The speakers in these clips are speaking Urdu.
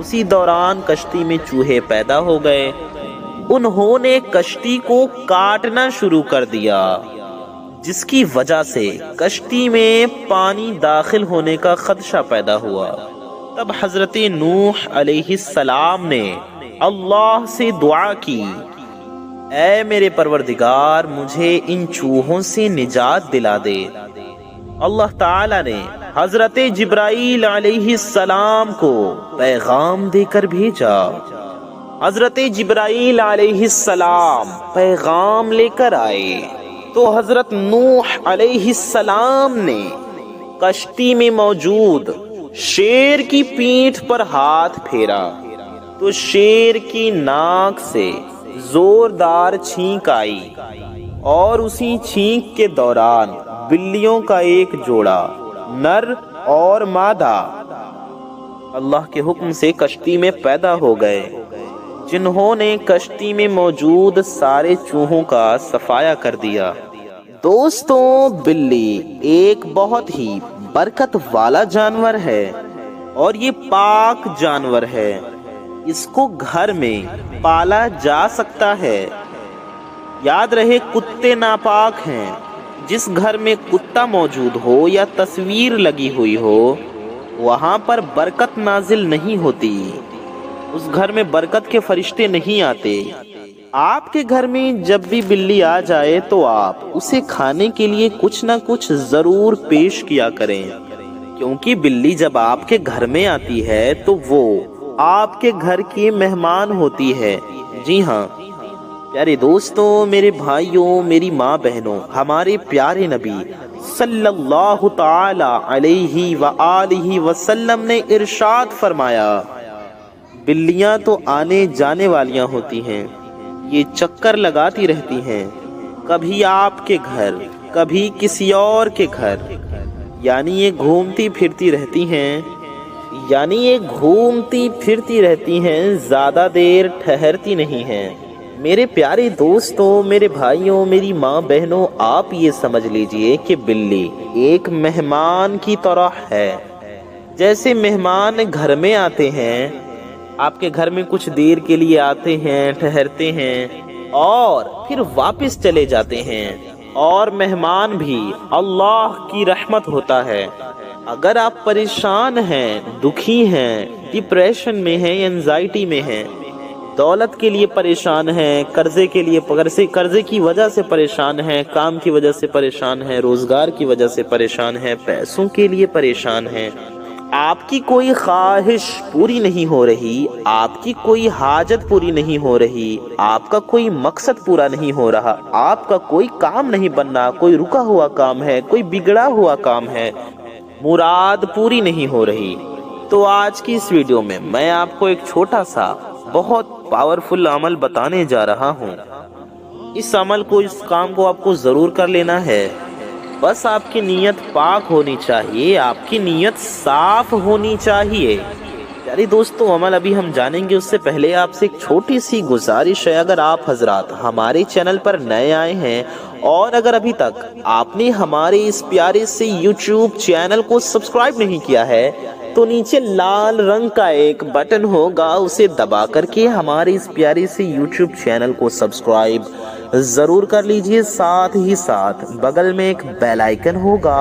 اسی دوران کشتی میں چوہے پیدا ہو گئے۔ انہوں نے کشتی کو کاٹنا شروع کر دیا، جس کی وجہ سے کشتی میں پانی داخل ہونے کا خدشہ پیدا ہوا۔ تب حضرت نوح علیہ السلام نے اللہ سے دعا کی، اے میرے پروردگار، مجھے ان چوہوں سے نجات دلا دے۔ اللہ تعالی نے حضرت جبرائیل علیہ السلام کو پیغام دے کر بھیجا۔ حضرت جبرائیل علیہ السلام پیغام لے کر آئے تو حضرت نوح علیہ السلام نے کشتی میں موجود شیر کی پیٹھ پر ہاتھ پھیرا تو شیر کی ناک سے زوردار چھینک آئی، اور اسی چھینک کے دوران بلیوں کا ایک جوڑا، نر اور مادہ، اللہ کے حکم سے کشتی میں پیدا ہو گئے، جنہوں نے کشتی میں موجود سارے چوہوں کا صفایا کر دیا۔ دوستوں، بلی ایک بہت ہی برکت والا جانور ہے اور یہ پاک جانور ہے۔ اس کو گھر میں پالا جا سکتا ہے۔ یاد رہے، کتے ناپاک ہیں۔ جس گھر میں کتا موجود ہو یا تصویر لگی ہوئی ہو، وہاں پر برکت نازل نہیں ہوتی، اس گھر میں برکت کے فرشتے نہیں آتے۔ آپ کے گھر میں جب بھی بلی آ جائے تو آپ اسے کھانے کے لیے کچھ نہ کچھ ضرور پیش کیا کریں، کیونکہ بلی جب آپ کے گھر میں آتی ہے تو وہ آپ کے گھر کی مہمان ہوتی ہے۔ جی ہاں پیارے دوستوں، میرے بھائیوں، میری ماں بہنوں، ہمارے پیارے نبی صلی اللہ تعالی علیہ وآلہ وسلم نے ارشاد فرمایا، بلیاں تو آنے جانے والیاں ہوتی ہیں، یہ چکر لگاتی رہتی ہیں، کبھی آپ کے گھر کبھی کسی اور کے گھر، یعنی یہ گھومتی پھرتی رہتی ہیں، زیادہ دیر ٹھہرتی نہیں ہیں۔ میرے پیارے دوستوں، میرے بھائیوں، میری ماں بہنوں، آپ یہ سمجھ لیجئے کہ بلی ایک مہمان کی طرح ہے۔ جیسے مہمان گھر میں آتے ہیں، آپ کے گھر میں کچھ دیر کے لیے آتے ہیں، ٹھہرتے ہیں اور پھر واپس چلے جاتے ہیں، اور مہمان بھی اللہ کی رحمت ہوتا ہے۔ اگر آپ پریشان ہیں، دکھی ہیں، ڈپریشن میں ہیں، انزائٹی میں ہیں، دولت کے لیے پریشان ہیں، قرضے کی وجہ سے پریشان ہیں، کام کی وجہ سے پریشان ہیں، روزگار کی وجہ سے پریشان ہیں، پیسوں کے لیے پریشان ہیں، آپ کی کوئی خواہش پوری نہیں ہو رہی، آپ کی کوئی حاجت پوری نہیں ہو رہی، آپ کا کوئی مقصد پورا نہیں ہو رہا، آپ کا کوئی کام نہیں بن رہا، کوئی رکا ہوا کام ہے، کوئی بگڑا ہوا کام ہے، مراد پوری نہیں ہو رہی، تو آج کی اس ویڈیو میں میں آپ کو ایک چھوٹا سا بہت پاورفل عمل بتانے جا رہا ہوں۔ اس کام کو آپ کو ضرور کر لینا ہے، بس آپ کی نیت پاک ہونی چاہیے، آپ کی نیت صاف ہونی چاہیے۔ پیارے دوستو، عمل ابھی ہم جانیں گے، اس سے پہلے آپ سے ایک چھوٹی سی گزارش ہے۔ اگر آپ حضرات ہمارے چینل پر نئے آئے ہیں اور اگر ابھی تک آپ نے ہمارے اس پیارے سے یوٹیوب چینل کو سبسکرائب نہیں کیا ہے تو نیچے لال رنگ کا ایک بٹن ہوگا، اسے دبا کر کے ہمارے اس پیارے سے یوٹیوب چینل کو سبسکرائب ضرور کر لیجئے۔ ساتھ ہی ساتھ بغل میں ایک بیل آئیکن ہوگا،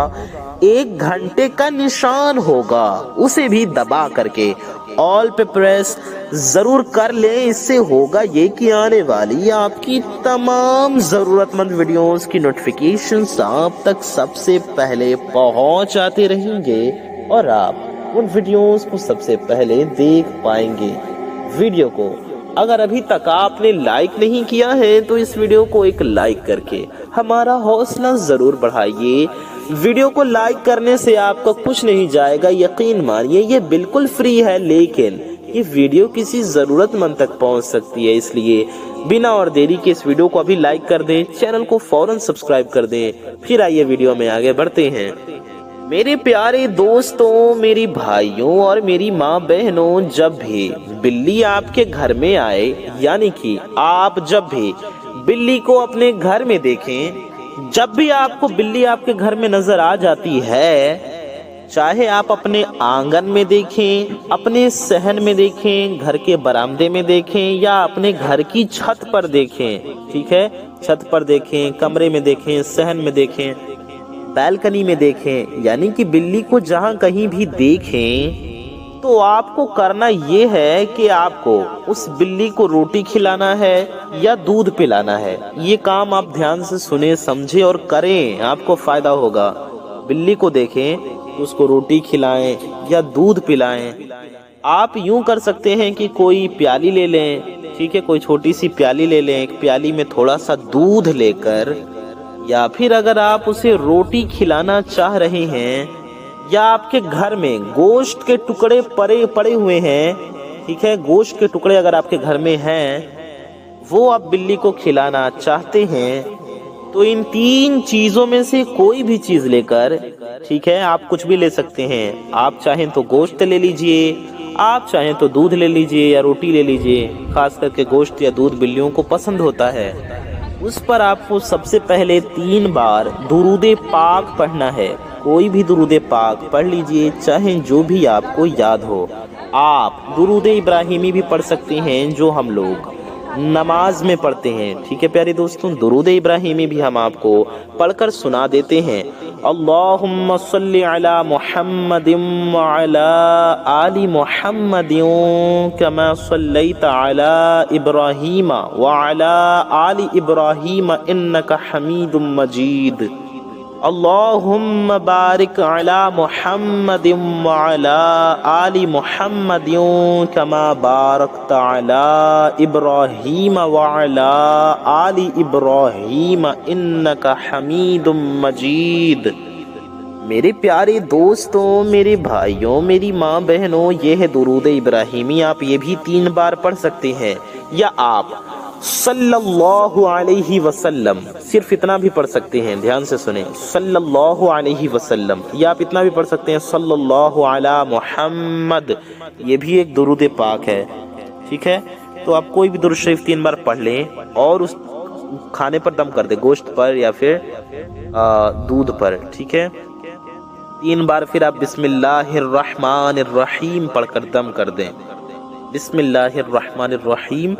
ایک گھنٹے کا نشان ہوگا، اسے بھی دبا کر کے آل پہ پریس ضرور کر لیں۔ اس سے ہوگا یہ کہ آنے والی آپ کی تمام ضرورت مند ویڈیوز کی نوٹیفیکیشنز آپ تک سب سے پہلے پہنچ آتے رہیں گے اور آپ ان ویڈیوز کو سب سے پہلے دیکھ پائیں گے۔ ویڈیو کو اگر ابھی تک آپ نے لائک نہیں کیا ہے تو اس ویڈیو کو ایک لائک کر کے ہمارا حوصلہ ضرور بڑھائیے۔ ویڈیو کو لائک کرنے سے آپ کو کچھ نہیں جائے گا، یقین مانیے یہ بالکل فری ہے، لیکن یہ ویڈیو کسی ضرورت مند تک پہنچ سکتی ہے، اس لیے بنا اور دیری کے اس ویڈیو کو ابھی لائک کر دیں، چینل کو فوراً سبسکرائب کر دیں۔ پھر آئیے ویڈیو میں آگے بڑھتے ہیں۔ میرے پیارے دوستوں، میری بھائیوں اور میری ماں بہنوں، جب بھی بلی آپ کے گھر میں آئے، یعنی کہ آپ جب بھی بلی کو اپنے گھر میں دیکھیں، جب بھی آپ کو بلی آپ کے گھر میں نظر آ جاتی ہے چاہے آپ اپنے آنگن میں دیکھیں، اپنے صحن میں دیکھیں، گھر کے برآمدے میں دیکھیں، یا اپنے گھر کی چھت پر دیکھیں، ٹھیک ہے، چھت پر دیکھیں، کمرے میں دیکھیں، صحن میں دیکھیں، بالکنی میں دیکھیں، یعنی کہ بلی کو جہاں کہیں بھی دیکھیں تو آپ کو کرنا یہ ہے کہ آپ کو اس بلی کو روٹی کھلانا ہے یا دودھ پلانا ہے۔ یہ کام آپ دھیان سے سنیں، سمجھیں اور کریں، آپ کو فائدہ ہوگا۔ بلی کو دیکھیں تو اس کو روٹی کھلائیں یا دودھ پلائیں۔ آپ یوں کر سکتے ہیں کہ کوئی پیالی لے لیں، ٹھیک ہے، کوئی چھوٹی سی پیالی لے لیں، ایک پیالی میں تھوڑا سا دودھ لے کر، یا پھر اگر آپ اسے روٹی کھلانا چاہ رہے ہیں یا آپ کے گھر میں گوشت کے ٹکڑے پڑے ہوئے ہیں، ٹھیک ہے، گوشت کے ٹکڑے اگر آپ کے گھر میں ہیں، وہ آپ بلی کو کھلانا چاہتے ہیں، تو ان تین چیزوں میں سے کوئی بھی چیز لے کر، ٹھیک ہے، آپ کچھ بھی لے سکتے ہیں۔ آپ چاہیں تو گوشت لے لیجئے، آپ چاہیں تو دودھ لے لیجئے یا روٹی لے لیجئے، خاص کر کے گوشت یا دودھ بلیوں کو پسند ہوتا ہے۔ اس پر آپ کو سب سے پہلے 3 بار درود پاک پڑھنا ہے۔ کوئی بھی درود پاک پڑھ لیجئے، چاہے جو بھی آپ کو یاد ہو۔ آپ درود ابراہیمی بھی پڑھ سکتے ہیں جو ہم لوگ نماز میں پڑھتے ہیں، ٹھیک ہے پیارے دوستوں، درود ابراہیمی بھی ہم آپ کو پڑھ کر سنا دیتے ہیں۔ اللہم صلی علی محمد وعلی آل محمد کما صلیت علی ابراہیم وعلی آل ابراہیم انک حمید مجید۔ اللہم بارک علی محمد وعلی آل محمد کما بارکت علی ابراہیم وعلی آل ابراہیم انک حمید مجید۔ میرے پیارے دوستوں، میرے بھائیوں، میری ماں بہنوں، یہ ہے درود ابراہیمی۔ آپ یہ بھی 3 بار پڑھ سکتے ہیں، یا آپ صلی اللہ علیہ وسلم صرف اتنا بھی پڑھ سکتے ہیں، دھیان سے سنیں، صلی اللہ علیہ وسلم، یا آپ اتنا بھی پڑھ سکتے ہیں صلی اللہ علی محمد، یہ بھی ایک درود پاک ہے، ٹھیک ہے۔ تو آپ کوئی بھی درود شریف 3 بار پڑھ لیں اور اس کھانے پر دم کر دیں، گوشت پر یا پھر دودھ پر، ٹھیک ہے۔ 3 بار پھر آپ بسم اللہ الرحمن الرحیم پڑھ کر دم کر دیں، بسم اللہ الرحمن الرحیم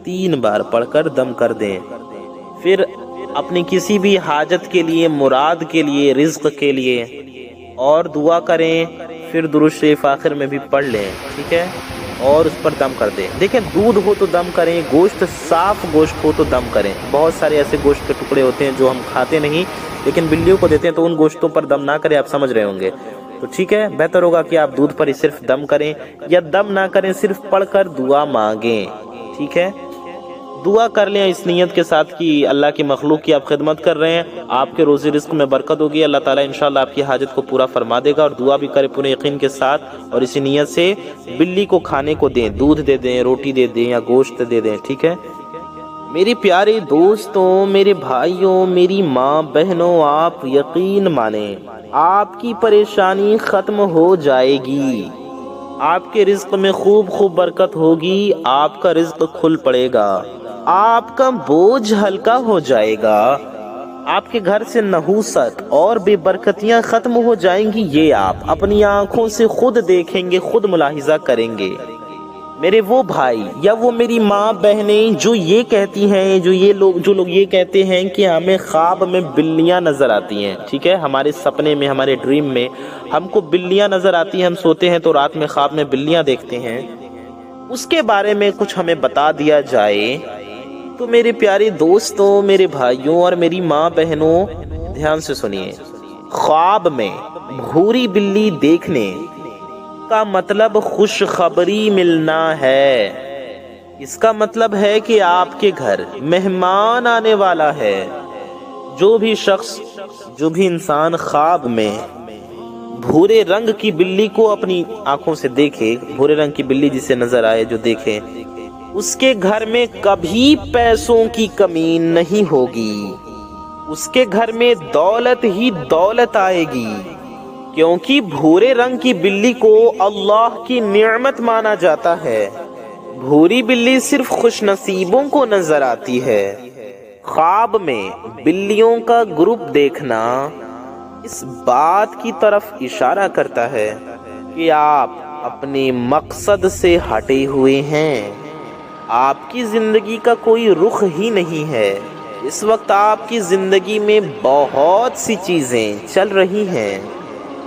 3 بار پڑھ کر دم کر دیں۔ پھر اپنی کسی بھی حاجت کے لیے، مراد کے لیے، رزق کے لیے اور دعا کریں، پھر درود شریف آخر میں بھی پڑھ لیں، ٹھیک ہے، اور اس پر دم کر دیں۔ دیکھیں، دودھ ہو تو دم کریں، گوشت صاف گوشت ہو تو دم کریں۔ بہت سارے ایسے گوشت کے ٹکڑے ہوتے ہیں جو ہم کھاتے نہیں لیکن بلیوں کو دیتے ہیں، تو ان گوشتوں پر دم نہ کریں، آپ سمجھ رہے ہوں گے۔ تو ٹھیک ہے، بہتر ہوگا کہ آپ دودھ پر ہی صرف دم کریں، یا دم نہ کریں، صرف پڑھ کر دعا مانگیں، ٹھیک ہے۔ دعا کر لیں اس نیت کے ساتھ کہ اللہ کی مخلوق کی آپ خدمت کر رہے ہیں، آپ کے روزی رزق میں برکت ہوگی، اللہ تعالیٰ انشاءاللہ آپ کی حاجت کو پورا فرما دے گا۔ اور دعا بھی کریں پورے یقین کے ساتھ، اور اسی نیت سے بلی کو کھانے کو دیں، دودھ دے دیں، روٹی دے دیں یا گوشت دے دیں، ٹھیک ہے۔ میرے پیارے دوستوں، میرے بھائیوں، میری ماں بہنوں، آپ یقین مانیں، آپ کی پریشانی ختم ہو جائے گی، آپ کے رزق میں خوب برکت ہوگی، آپ کا رزق کھل پڑے گا، آپ کا بوجھ ہلکا ہو جائے گا، آپ کے گھر سے نحوست اور بے برکتیاں ختم ہو جائیں گی۔ یہ آپ اپنی آنکھوں سے خود دیکھیں گے، خود ملاحظہ کریں گے۔ میرے وہ بھائی یا وہ میری ماں بہنیں جو یہ کہتی ہیں، جو لوگ یہ کہتے ہیں کہ ہمیں خواب میں بلیاں نظر آتی ہیں، ٹھیک ہے، ہمارے سپنے میں، ہمارے ڈریم میں ہم کو بلیاں نظر آتی ہیں، ہم سوتے ہیں تو رات میں خواب میں بلیاں دیکھتے ہیں، اس کے بارے میں کچھ ہمیں بتا دیا جائے تو میرے پیارے دوستوں، میرے بھائیوں اور میری ماں بہنوں، دھیان سے سنیے۔ خواب میں بھوری بلی دیکھنے کا مطلب خوشخبری ملنا ہے۔ اس کا مطلب ہے کہ آپ کے گھر مہمان آنے والا ہے۔ جو بھی شخص، جو بھی انسان خواب میں بھورے رنگ کی بلی کو اپنی آنکھوں سے دیکھے، بھورے رنگ کی بلی جسے نظر آئے، جو دیکھے، اس کے گھر میں کبھی پیسوں کی کمی نہیں ہوگی، اس کے گھر میں دولت ہی دولت آئے گی، کیونکہ بھورے رنگ کی بلی کو اللہ کی نعمت مانا جاتا ہے۔ بھوری بلی صرف خوش نصیبوں کو نظر آتی ہے۔ خواب میں بلیوں کا گروپ دیکھنا اس بات کی طرف اشارہ کرتا ہے کہ آپ اپنے مقصد سے ہٹے ہوئے ہیں، آپ کی زندگی کا کوئی رخ ہی نہیں ہے۔ اس وقت آپ کی زندگی میں بہت سی چیزیں چل رہی ہیں۔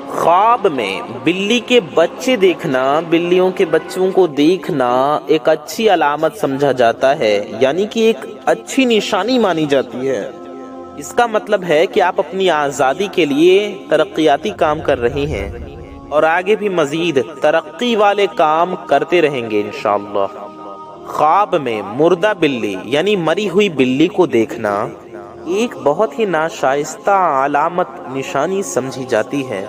خواب میں بلی کے بچے دیکھنا، بلیوں کے بچوں کو دیکھنا ایک اچھی علامت سمجھا جاتا ہے، یعنی کہ ایک اچھی نشانی مانی جاتی ہے۔ اس کا مطلب ہے کہ آپ اپنی آزادی کے لیے ترقیاتی کام کر رہے ہیں اور آگے بھی مزید ترقی والے کام کرتے رہیں گے انشاءاللہ۔ خواب میں مردہ بلی یعنی مری ہوئی بلی کو دیکھنا ایک بہت ہی ناشائستہ علامت نشانی سمجھی جاتی ہے۔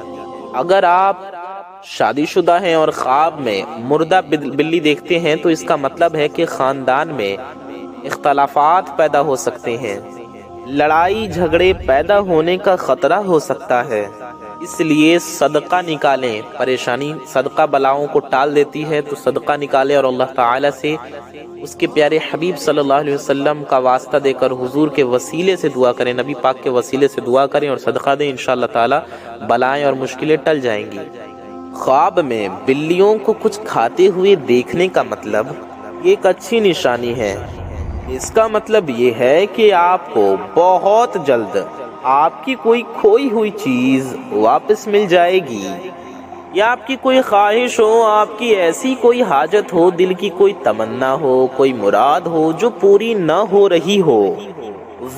اگر آپ شادی شدہ ہیں اور خواب میں مردہ بلی دیکھتے ہیں تو اس کا مطلب ہے کہ خاندان میں اختلافات پیدا ہو سکتے ہیں، لڑائی جھگڑے پیدا ہونے کا خطرہ ہو سکتا ہے۔ اس لیے صدقہ نکالیں، پریشانی صدقہ بلاؤں کو ٹال دیتی ہے، تو صدقہ نکالیں اور اللہ تعالی سے اس کے پیارے حبیب صلی اللہ علیہ وسلم کا واسطہ دے کر حضور کے وسیلے سے دعا کریں، نبی پاک کے وسیلے سے دعا کریں اور صدقہ دیں، انشاءاللہ تعالی بلائیں اور مشکلیں ٹل جائیں گی۔ خواب میں بلیوں کو کچھ کھاتے ہوئے دیکھنے کا مطلب یہ ایک اچھی نشانی ہے۔ اس کا مطلب یہ ہے کہ آپ کو بہت جلد آپ کی کوئی کھوئی ہوئی چیز واپس مل جائے گی، یا آپ کی کوئی خواہش ہو، آپ کی ایسی کوئی حاجت ہو، دل کی کوئی تمنا ہو، کوئی مراد ہو جو پوری نہ ہو رہی ہو،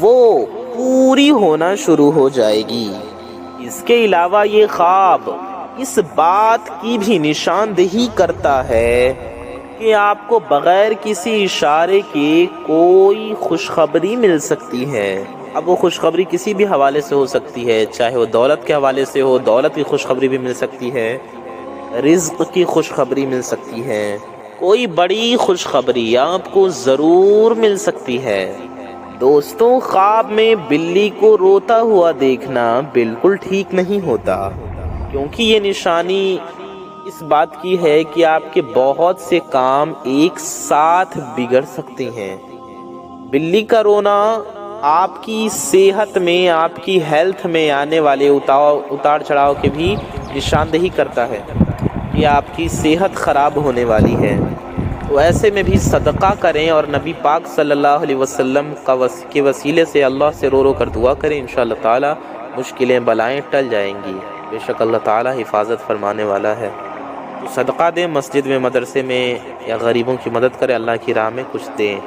وہ پوری ہونا شروع ہو جائے گی۔ اس کے علاوہ یہ خواب اس بات کی بھی نشاندہی کرتا ہے کہ آپ کو بغیر کسی اشارے کے کوئی خوشخبری مل سکتی ہے۔ اب وہ خوشخبری کسی بھی حوالے سے ہو سکتی ہے، چاہے وہ دولت کے حوالے سے ہو، دولت کی خوشخبری بھی مل سکتی ہے، رزق کی خوشخبری مل سکتی ہے، کوئی بڑی خوشخبری آپ کو ضرور مل سکتی ہے۔ دوستوں، خواب میں بلی کو روتا ہوا دیکھنا بالکل ٹھیک نہیں ہوتا، کیونکہ یہ نشانی اس بات کی ہے کہ آپ کے بہت سے کام ایک ساتھ بگڑ سکتے ہیں۔ بلی کا رونا آپ کی صحت میں، آپ کی ہیلتھ میں آنے والے اتار چڑھاؤ کے بھی نشاندہی کرتا ہے کہ آپ کی صحت خراب ہونے والی ہے۔ تو ایسے میں بھی صدقہ کریں اور نبی پاک صلی اللہ علیہ وسلم کے وسیلے سے اللہ سے رو رو کر دعا کریں، انشاءاللہ تعالی مشکلیں بلائیں ٹل جائیں گی۔ بے شک اللہ تعالی حفاظت فرمانے والا ہے۔ تو صدقہ دیں، مسجد میں، مدرسے میں، یا غریبوں کی مدد کریں، اللہ کی راہ میں کچھ دیں۔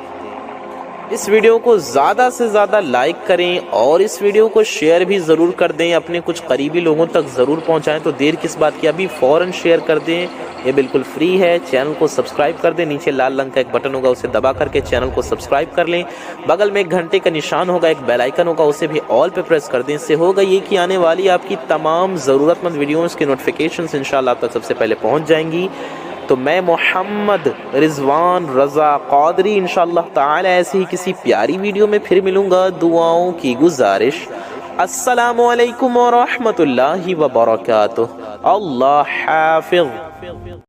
اس ویڈیو کو زیادہ سے زیادہ لائک کریں اور اس ویڈیو کو شیئر بھی ضرور کر دیں، اپنے کچھ قریبی لوگوں تک ضرور پہنچائیں۔ تو دیر کس بات کی، ابھی فوراً شیئر کر دیں، یہ بالکل فری ہے۔ چینل کو سبسکرائب کر دیں، نیچے لال رنگ کا ایک بٹن ہوگا، اسے دبا کر کے چینل کو سبسکرائب کر لیں۔ بغل میں ایک گھنٹے کا نشان ہوگا، ایک بیل آئیکن ہوگا، اسے بھی آل پہ پریس کر دیں۔ اس سے ہوگا یہ کہ آنے والی آپ کی تمام ضرورت مند ویڈیوز کی نوٹیفیکیشنز انشاءاللہ آپ تک سب سے پہلے پہنچ جائیں گی۔ تو میں محمد رضوان رضا قادری انشاءاللہ تعالی ایسے ہی کسی پیاری ویڈیو میں پھر ملوں گا۔ دعاؤں کی گزارش۔ السلام علیکم ورحمۃ اللہ وبرکاتہ۔ اللہ حافظ۔